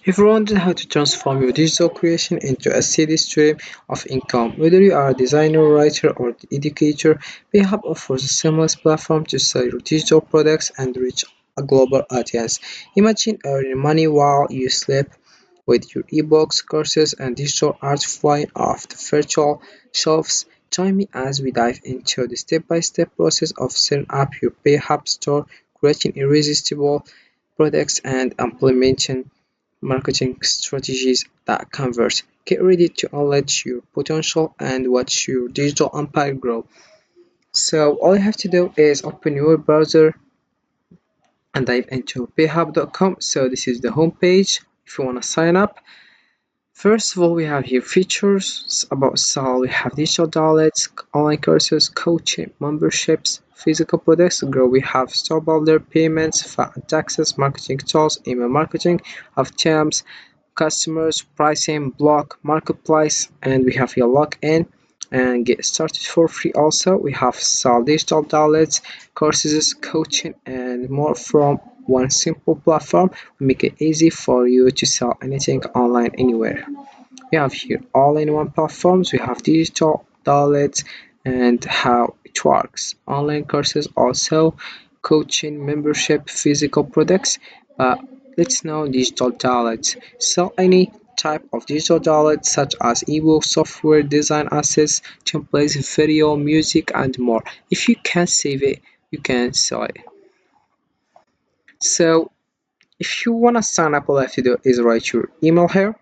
If you're wondering how to transform your digital creation into a steady stream of income, whether you are a designer, writer, or educator, Payhip offers a seamless platform to sell your digital products and reach a global audience. Imagine earning money while you sleep with your ebooks, courses, and digital art flying off the virtual shelves. Join me as we dive into the step-by-step process of setting up your Payhip store, creating irresistible products, and implementing marketing strategies that convert. Get ready to unleash your potential and watch your digital empire grow. So all you have to do is open your browser and dive into payhub.com. So this is the home page. If you want to sign up, first of all, we have here features about sale. We have digital downloads, online courses, coaching, memberships, physical products to grow. We have store builder, payments, taxes, marketing tools, email marketing, have terms, customers, pricing, blog, marketplace, and we have here login and get started for free. Also, we have sell digital downloads, courses, coaching, and more from one simple platform. We make it easy for you to sell anything online anywhere. We have here all-in-one platforms. We have digital downloads and how it works. Online courses also, coaching, membership, physical products. But let's know digital downloads. Sell any type of digital downloads such as ebook, software, design assets, templates, video, music, and more. If you can save it, you can sell it. So if you wanna sign up, all you have to do is write your email here.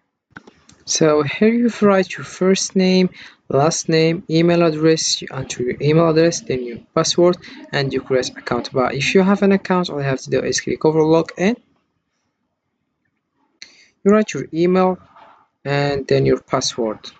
So here you write your first name, last name, email address, you enter your email address, then your password, and you create account. But if you have an account, all you have to do is click over login. You write your email and then your password.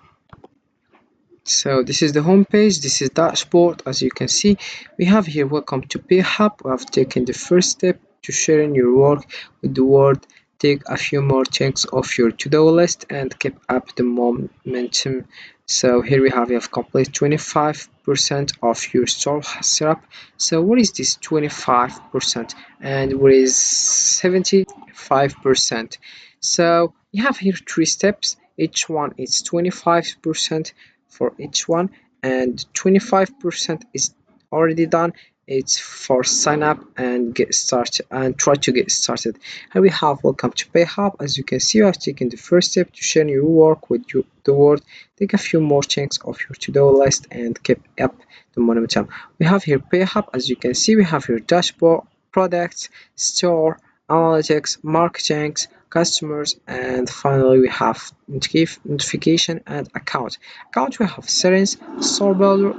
So this is the home page. This is dashboard. As you can see, we have here welcome to Payhip. We have taken the first step to sharing your work with the world. Take a few more things off your to-do list and keep up the momentum. So here we have complete 25% of your store setup. So what is this 25% and what is 75%? So you have here three steps. Each one is 25% for each one, and 25% is already done. It's for sign up and get started and try to get started. And we have welcome to Payhip. As you can see, you have taken the first step to share your work with the world. Take a few more things off your to-do list and keep up the momentum. We have here Payhip. As you can see, we have your dashboard, products, store, analytics, marketing, customers, and finally we have notification and account. Account we have settings, store builder,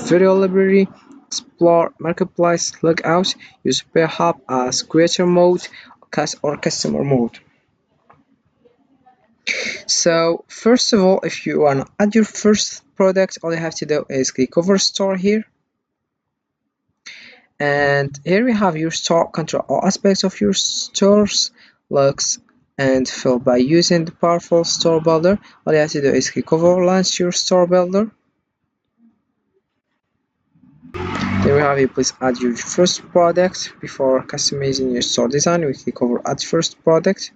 video library, explore, marketplace, logout, use Payhip as creator mode or customer mode. So first of all, if you want to add your first product, all you have to do is click over store here, and here we have your store. Control all aspects of your stores, looks and feel by using the powerful store builder. All you have to do is click over launch your store builder. Then we have you please add your first product. Before customizing your store design, we click over add first product.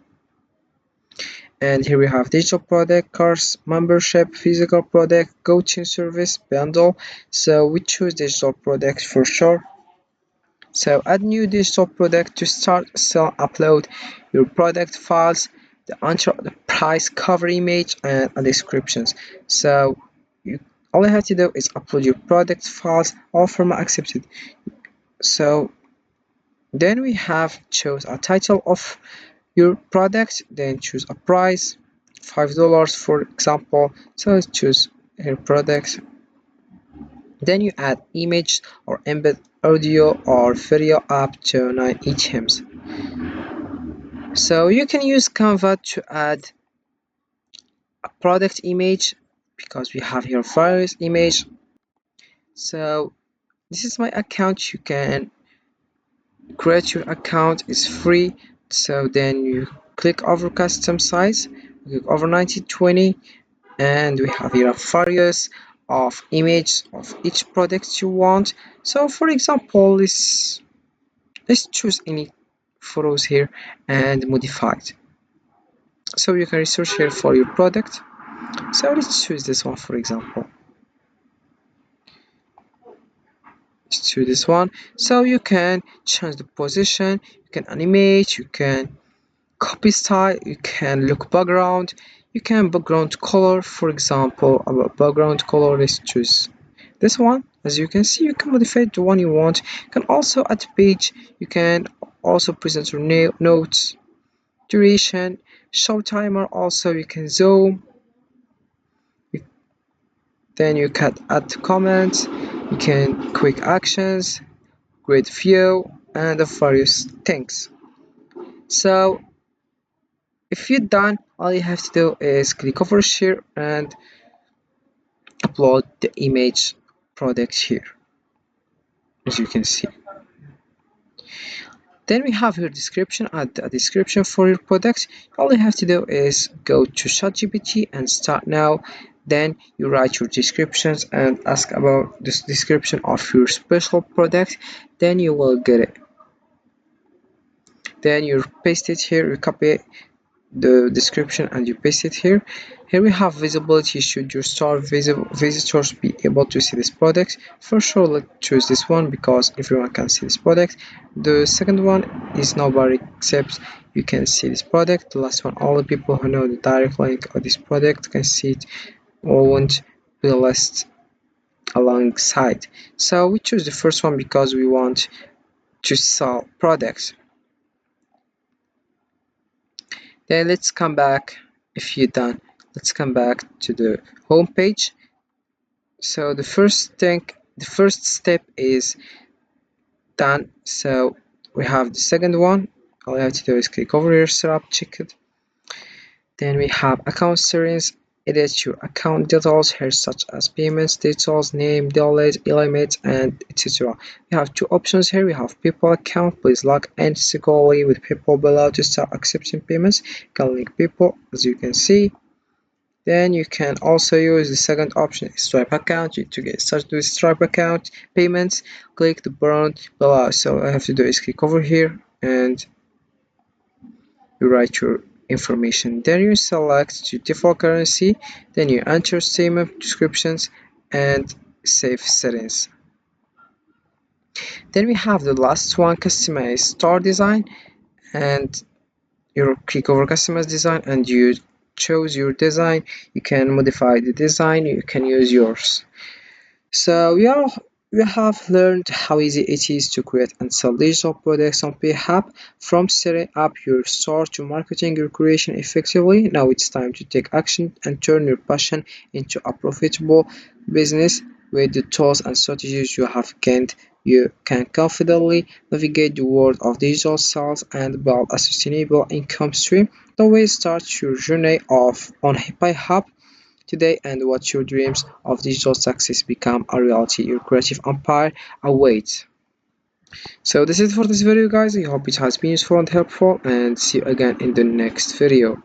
And here we have digital product, course, membership, physical product, coaching service, bundle. So we choose digital product for sure. So add new digital product to start, sell, upload your product files, the price, cover image, and descriptions. So all you have to do is upload your product files, all format accepted. So then we have choose a title of your product, then choose a price, $5 for example. So let's choose your product. Then you add image or embed audio or video up to 9 items. So you can use Canva to add a product image because we have here various image. So this is my account. You can create your account, it's free. So then you click over custom size, click over 1920, and we have here various of images of each product you want. So for example, let's choose any photos here and modify it. So you can research here for your product. So let's choose this one, for example. Let's choose this one. So you can change the position, you can animate, you can copy style, you can look background, you can background color. For example, about background color, let's choose this one. As you can see, you can modify the one you want. You can also add page, you can also present your notes, duration, show timer. Also you can zoom, then you can add comments, you can quick actions, grid view, and the various things. So if you're done, all you have to do is click over here and upload the image product here, as you can see. Then we have here description. Add a description for your product. All you have to do is go to ChatGPT and start now. Then you write your descriptions and ask about this description of your special product. Then you will get it. Then you paste it here, you copy the description and you paste it here. Here we have visibility. Should your store visitors be able to see this product? For sure, let's choose this one because everyone can see this product. The second one is nobody except you can see this product. The last one, all the people who know the direct link of this product can see it or won't be listed alongside. So we choose the first one because we want to sell products. Then let's come back. If you're done, let's come back to the home page. So the first step is done. So we have the second one. All you have to do is click over here, setup, check it. Then we have account settings. Edit your account details here, such as payments details, name, delete, limit, and etc. We have two options here. We have PayPal account. Please log in securely with PayPal below to start accepting payments. You can link PayPal, as you can see. Then you can also use the second option, Stripe account. To get started with Stripe account payments, click the button below. So all I have to do is click over here and you write your information. Then you select your default currency. Then you enter statement descriptions and save settings. Then we have the last one, customize store design, and you click over customize design and you choose your design. You can modify the design, you can use yours. So we have learned how easy it is to create and sell digital products on Payhip, from setting up your store to marketing your creation effectively. Now it's time to take action and turn your passion into a profitable business. With the tools and strategies you have gained, you can confidently navigate the world of digital sales and build a sustainable income stream. The way start your journey on Payhip today and watch your dreams of digital success become a reality. Your creative empire awaits. So this is for this video, guys. I hope it has been useful and helpful, and see you again in the next video.